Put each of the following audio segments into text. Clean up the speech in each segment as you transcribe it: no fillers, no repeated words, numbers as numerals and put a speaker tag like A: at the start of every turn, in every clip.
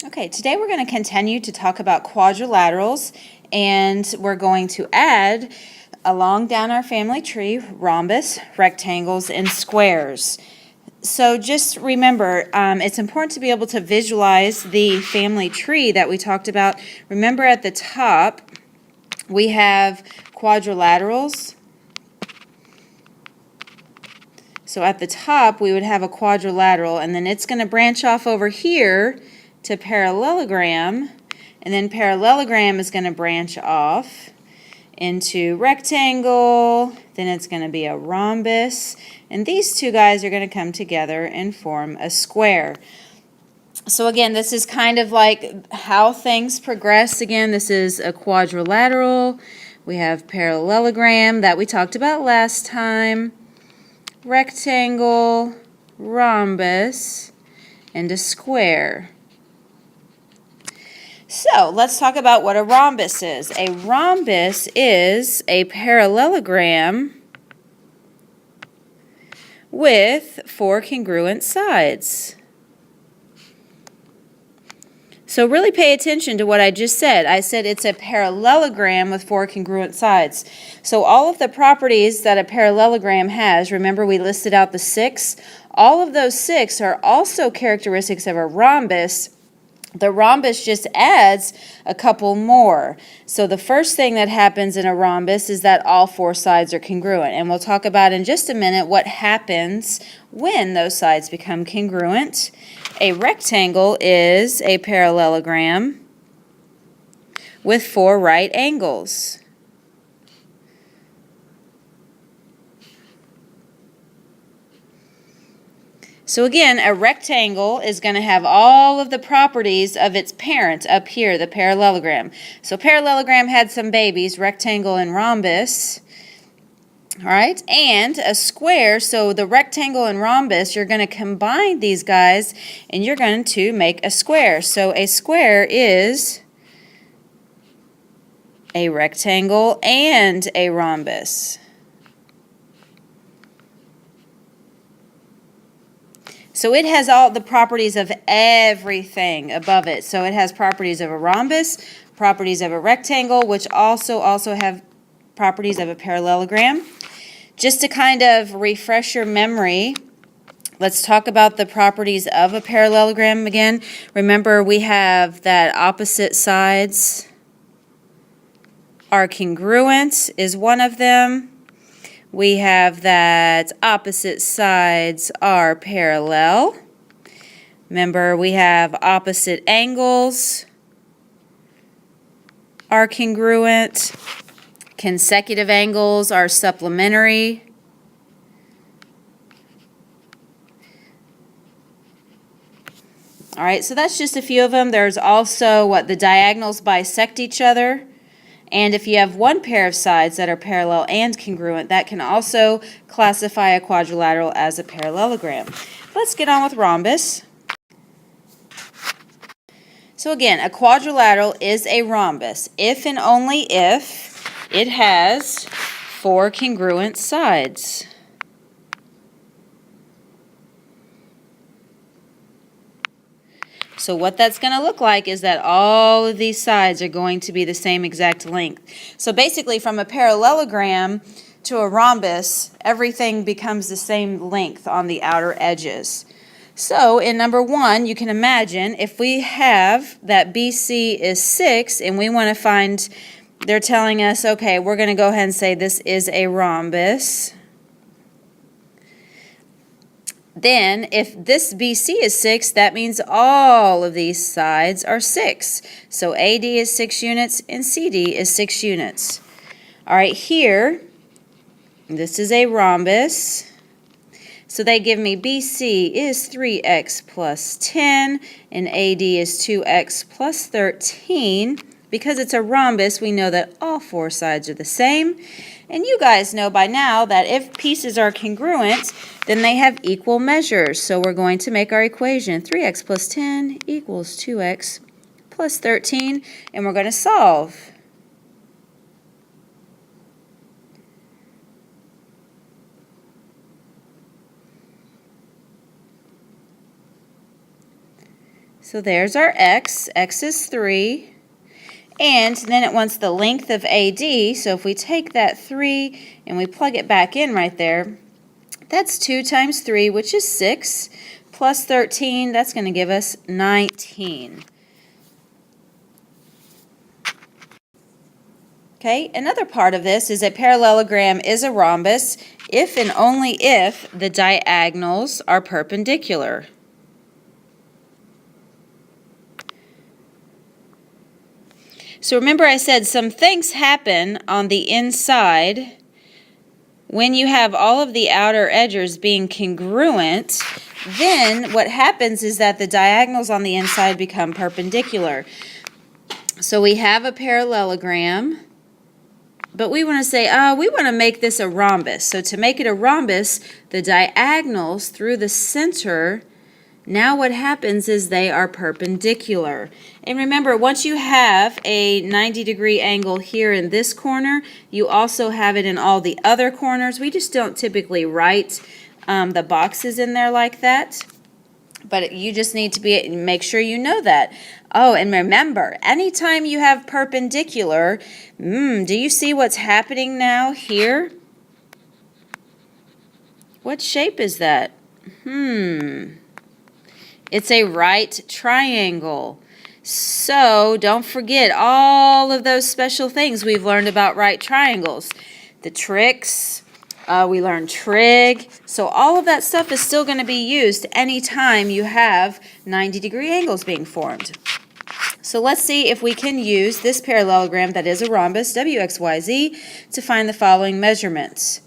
A: Okay, today we're going to continue to talk about quadrilaterals, and we're going to add along down our family tree rhombus, rectangles, and squares. So just remember, it's important to be able to visualize the family tree that we talked about. Remember, at the top we have quadrilaterals. So at the top we would have a quadrilateral, and then it's going to branch off over here to parallelogram, and then parallelogram is going to branch off into rectangle, then it's going to be a rhombus, and these two guys are going to come together and form a square. So again, this is kind of like how things progress. Again, this is a quadrilateral. We have parallelogram that we talked about last time, rectangle, rhombus, and a square. So let's talk about what a rhombus is. A rhombus is a parallelogram with four congruent sides. So really pay attention to what I just said. I said it's a parallelogram with four congruent sides. So all of the properties that a parallelogram has, remember we listed out the 6, all of those 6 are also characteristics of a rhombus. The rhombus just adds a couple more. So the first thing that happens in a rhombus is that all 4 sides are congruent. And we'll talk about in just a minute what happens when those sides become congruent. A rectangle is a parallelogram with 4 right angles. So again, a rectangle is going to have all of the properties of its parent up here, the parallelogram. So parallelogram had some babies, rectangle and rhombus. All right, and a square, so the rectangle and rhombus, you're going to combine these guys and you're going to make a square. So a square is a rectangle and a rhombus. So it has all the properties of everything above it. So it has properties of a rhombus, properties of a rectangle, which also have properties of a parallelogram. Just to kind of refresh your memory, let's talk about the properties of a parallelogram again. Remember, we have that opposite sides are congruent is one of them. We have that opposite sides are parallel. Remember, we have opposite angles are congruent. Consecutive angles are supplementary. All right, so that's just a few of them. There's also what the diagonals bisect each other. And if you have one pair of sides that are parallel and congruent, that can also classify a quadrilateral as a parallelogram. Let's get on with rhombus. So again, a quadrilateral is a rhombus if and only if it has 4 congruent sides. So what that's going to look like is that all of these sides are going to be the same exact length. So basically, from a parallelogram to a rhombus, everything becomes the same length on the outer edges. So in number 1, you can imagine if we have that BC is 6 and we want to find, they're telling us, okay, we're going to go ahead and say this is a rhombus. Then, if this BC is 6, that means all of these sides are 6. So AD is 6 units and CD is 6 units. All right, here, this is a rhombus. So they give me BC is 3x plus 10 and AD is 2x plus 13. Because it's a rhombus, we know that all 4 sides are the same. And you guys know by now that if pieces are congruent, then they have equal measures. So we're going to make our equation 3x plus 10 equals 2x plus 13, and we're going to solve. So there's our x. X is 3. And then it wants the length of AD. So if we take that 3 and we plug it back in right there, that's 2 times 3, which is 6, plus 13. That's going to give us 19. Okay, another part of this is a parallelogram is a rhombus if and only if the diagonals are perpendicular. So remember I said some things happen on the inside when you have all of the outer edges being congruent. Then what happens is that the diagonals on the inside become perpendicular. So we have a parallelogram. But we want to say, we want to make this a rhombus. So to make it a rhombus, the diagonals through the center, now what happens is they are perpendicular. And remember, once you have a 90-degree angle here in this corner, you also have it in all the other corners. We just don't typically write the boxes in there like that. But you just need to make sure you know that. Oh, and remember, anytime you have perpendicular, do you see what's happening now here? What shape is that? It's a right triangle. So don't forget all of those special things we've learned about right triangles. The tricks. We learned trig. So all of that stuff is still going to be used anytime you have 90-degree angles being formed. So let's see if we can use this parallelogram that is a rhombus, WXYZ, to find the following measurements.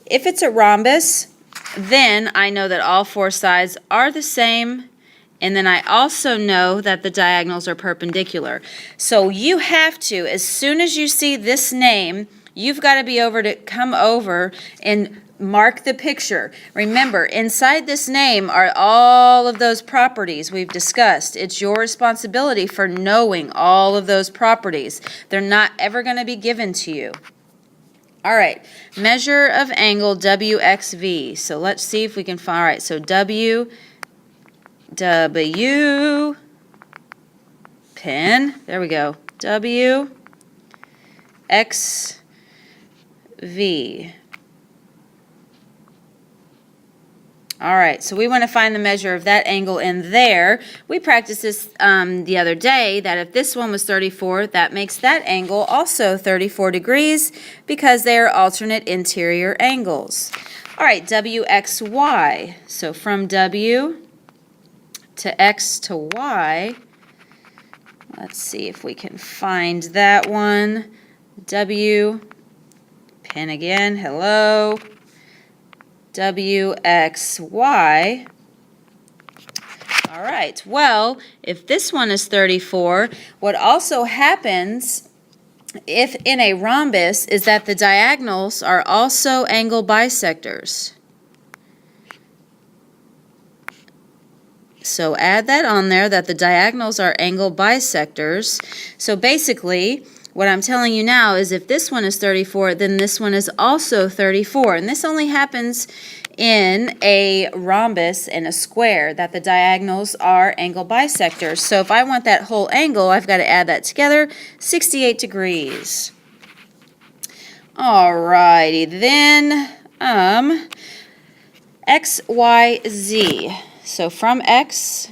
A: If it's a rhombus, then I know that all 4 sides are the same, and then I also know that the diagonals are perpendicular. So you have to, as soon as you see this name, you've got to be able to come over and mark the picture. Remember, inside this name are all of those properties we've discussed. It's your responsibility for knowing all of those properties. They're not ever going to be given to you. All right, measure of angle WXV. So let's see if we can find, all right, so W, pen, there we go, W, X, V. All right, so we want to find the measure of that angle in there. We practiced this the other day, that if this one was 34, that makes that angle also 34 degrees because they are alternate interior angles. All right, WXY. So from W to X to Y, let's see if we can find that one. W, pen again, hello. WXY. All right, well, if this one is 34, what also happens if in a rhombus is that the diagonals are also angle bisectors. So add that on there, that the diagonals are angle bisectors. So basically, what I'm telling you now is if this one is 34, then this one is also 34. And this only happens in a rhombus and a square, that the diagonals are angle bisectors. So if I want that whole angle, I've got to add that together, 68 degrees. All righty, then X, Y, Z. So from X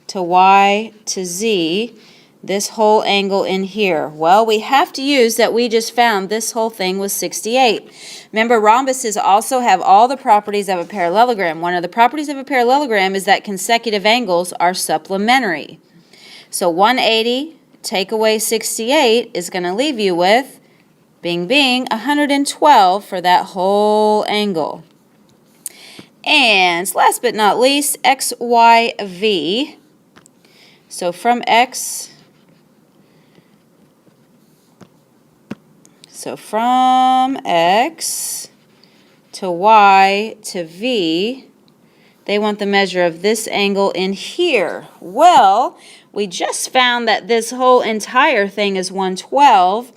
A: to Y to Z, this whole angle in here. Well, we have to use that we just found this whole thing was 68. Remember, rhombuses also have all the properties of a parallelogram. One of the properties of a parallelogram is that consecutive angles are supplementary. So 180 take away 68 is going to leave you with, bing, bing, 112 for that whole angle. And last but not least, XYV. So from X, to Y to V, they want the measure of this angle in here. Well, we just found that this whole entire thing is 112,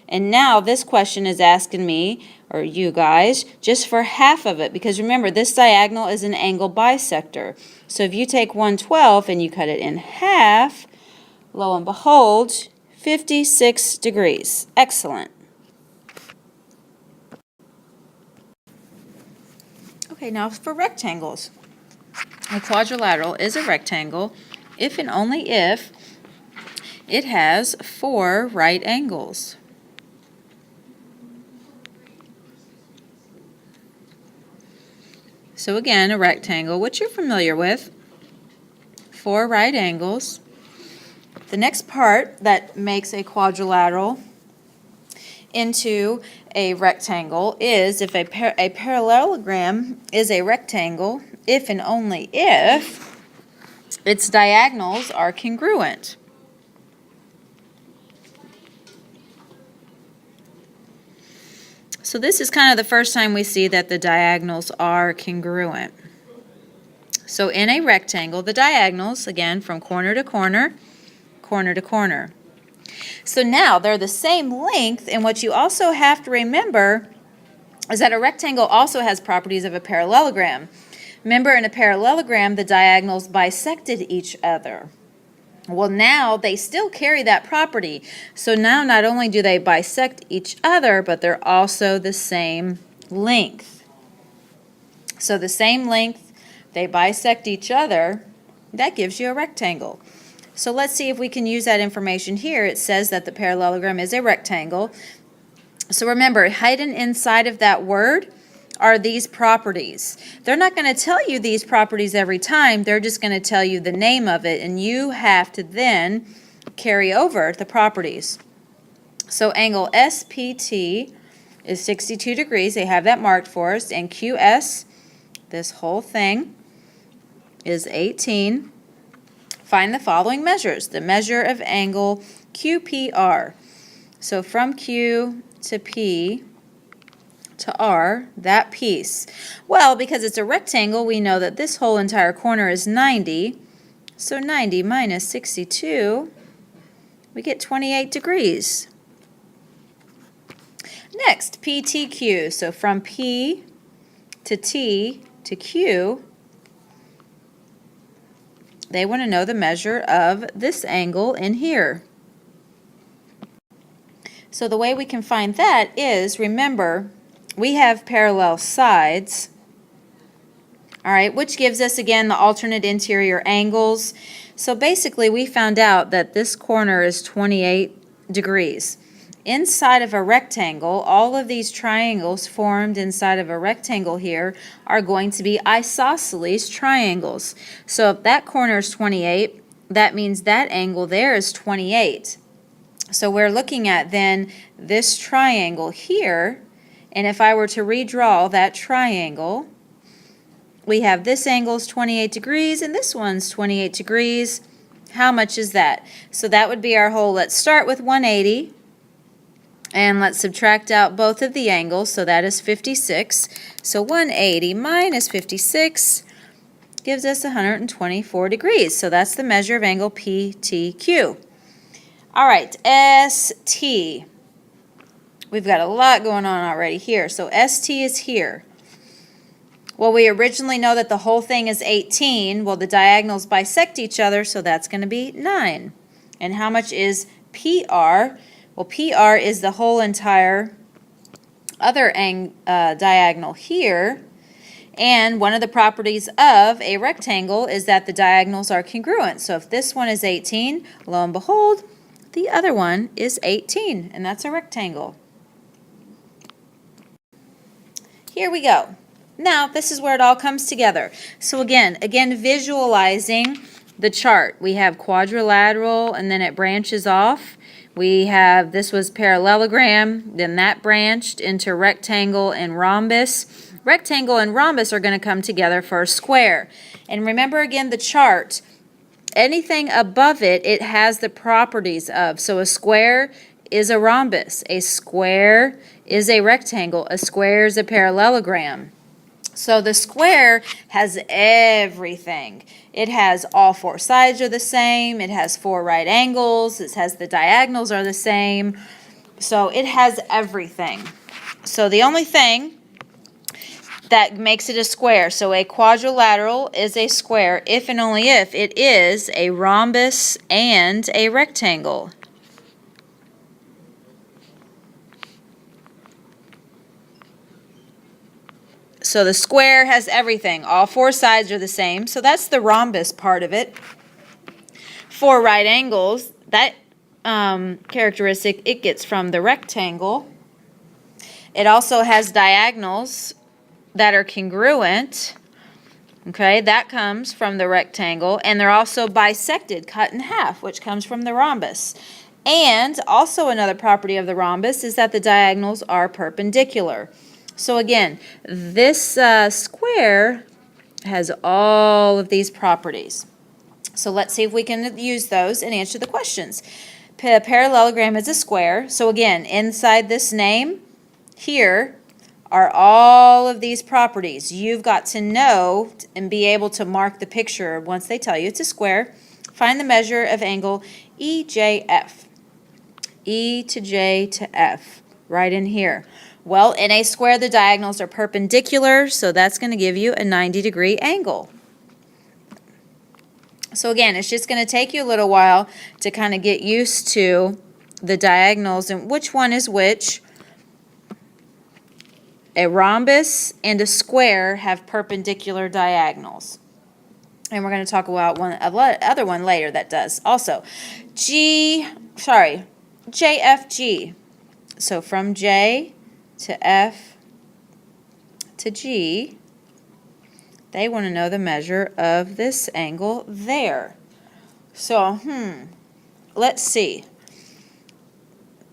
A: and now this question is asking me, or you guys, just for half of it, because remember, this diagonal is an angle bisector. So if you take 112 and you cut it in half, lo and behold, 56 degrees. Excellent. Okay, now for rectangles. A quadrilateral is a rectangle if and only if it has 4 right angles. So again, a rectangle, which you're familiar with, 4 right angles. The next part that makes a quadrilateral into a rectangle is if a parallelogram is a rectangle if and only if its diagonals are congruent. So this is kind of the first time we see that the diagonals are congruent. So in a rectangle, the diagonals, again, from corner to corner, corner to corner. So now they're the same length, and what you also have to remember is that a rectangle also has properties of a parallelogram. Remember, in a parallelogram, the diagonals bisected each other. Well, now they still carry that property. So now not only do they bisect each other, but they're also the same length. So the same length, they bisect each other, that gives you a rectangle. So let's see if we can use that information here. It says that the parallelogram is a rectangle. So remember, hidden inside of that word are these properties. They're not going to tell you these properties every time. They're just going to tell you the name of it, and you have to then carry over the properties. So angle SPT is 62 degrees. They have that marked for us. And QS, this whole thing, is 18. Find the following measures. The measure of angle QPR. So from Q to P to R, that piece. Well, because it's a rectangle, we know that this whole entire corner is 90. So 90 minus 62, we get 28 degrees. Next, PTQ. So from P to T to Q, they want to know the measure of this angle in here. So the way we can find that is, remember, we have parallel sides, all right, which gives us, again, the alternate interior angles. So basically, we found out that this corner is 28 degrees. Inside of a rectangle, all of these triangles formed inside of a rectangle here are going to be isosceles triangles. So if that corner is 28, that means that angle there is 28. So we're looking at then this triangle here, and if I were to redraw that triangle, we have this angle is 28 degrees and this one's 28 degrees. How much is that? So that would be our whole. Let's start with 180. And let's subtract out both of the angles, so that is 56. So 180 minus 56 gives us 124 degrees. So that's the measure of angle PTQ. All right, ST. We've got a lot going on already here. So ST is here. Well, we originally know that the whole thing is 18. Well, the diagonals bisect each other, so that's going to be 9. And how much is PR? Well, PR is the whole entire other diagonal here. And one of the properties of a rectangle is that the diagonals are congruent. So if this one is 18, lo and behold, the other one is 18, and that's a rectangle. Here we go. Now, this is where it all comes together. So again, visualizing the chart. We have quadrilateral, and then it branches off. We have, this was parallelogram, then that branched into rectangle and rhombus. Rectangle and rhombus are going to come together for a square. And remember again the chart. Anything above it, it has the properties of. So a square is a rhombus. A square is a rectangle. A square is a parallelogram. So the square has everything. It has all 4 sides are the same. It has 4 right angles. It has the diagonals are the same. So it has everything. So the only thing that makes it a square, so a quadrilateral is a square if and only if it is a rhombus and a rectangle. So the square has everything. All four sides are the same. So that's the rhombus part of it. For right angles, that characteristic it gets from the rectangle. It also has diagonals that are congruent. Okay, that comes from the rectangle. And they're also bisected, cut in half, which comes from the rhombus. And also another property of the rhombus is that the diagonals are perpendicular. So again, this square has all of these properties. So let's see if we can use those and answer the questions. Parallelogram is a square. So again, inside this name here are all of these properties. You've got to know and be able to mark the picture once they tell you it's a square. Find the measure of angle EJF. E to J to F, right in here. Well, in a square, the diagonals are perpendicular, so that's going to give you a 90-degree angle. So again, it's just going to take you a little while to kind of get used to the diagonals and which one is which. A rhombus and a square have perpendicular diagonals. And we're going to talk about other one later that does. Also, JFG. So from J to F to G, they want to know the measure of this angle there. So, let's see.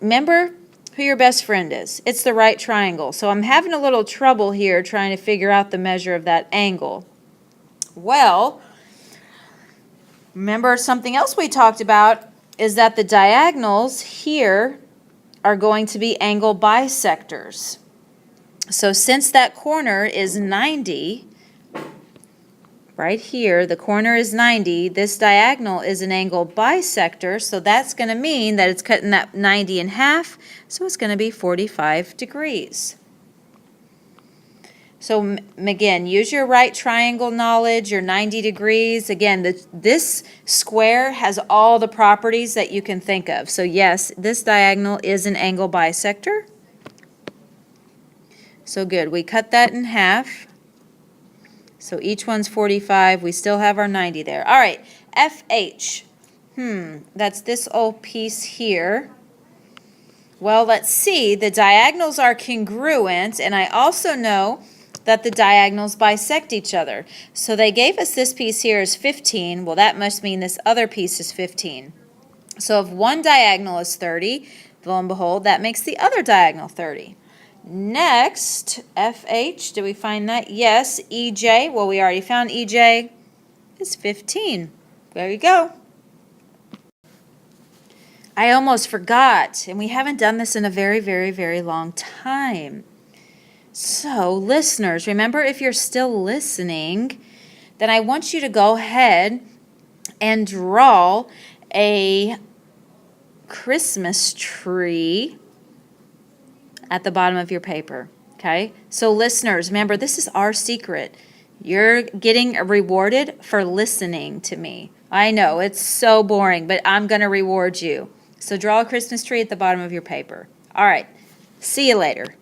A: Remember who your best friend is. It's the right triangle. So I'm having a little trouble here trying to figure out the measure of that angle. Well, remember something else we talked about is that the diagonals here are going to be angle bisectors. So since that corner is 90, right here, the corner is 90, this diagonal is an angle bisector, so that's going to mean that it's cutting that 90 in half, so it's going to be 45 degrees. So again, use your right triangle knowledge, your 90 degrees. Again, this square has all the properties that you can think of. So yes, this diagonal is an angle bisector. So good. We cut that in half. So each one's 45. We still have our 90 there. All right, FH. That's this old piece here. Well, let's see. The diagonals are congruent, and I also know that the diagonals bisect each other. So they gave us this piece here is 15. Well, that must mean this other piece is 15. So if one diagonal is 30, lo and behold, that makes the other diagonal 30. Next, FH, did we find that? Yes. EJ, well, we already found EJ. It's 15. There you go. I almost forgot, and we haven't done this in a very, very, very long time. So, listeners, remember, if you're still listening, then I want you to go ahead and draw a Christmas tree at the bottom of your paper, okay? So, listeners, remember, this is our secret. You're getting rewarded for listening to me. I know, it's so boring, but I'm going to reward you. So, draw a Christmas tree at the bottom of your paper. All right, see you later.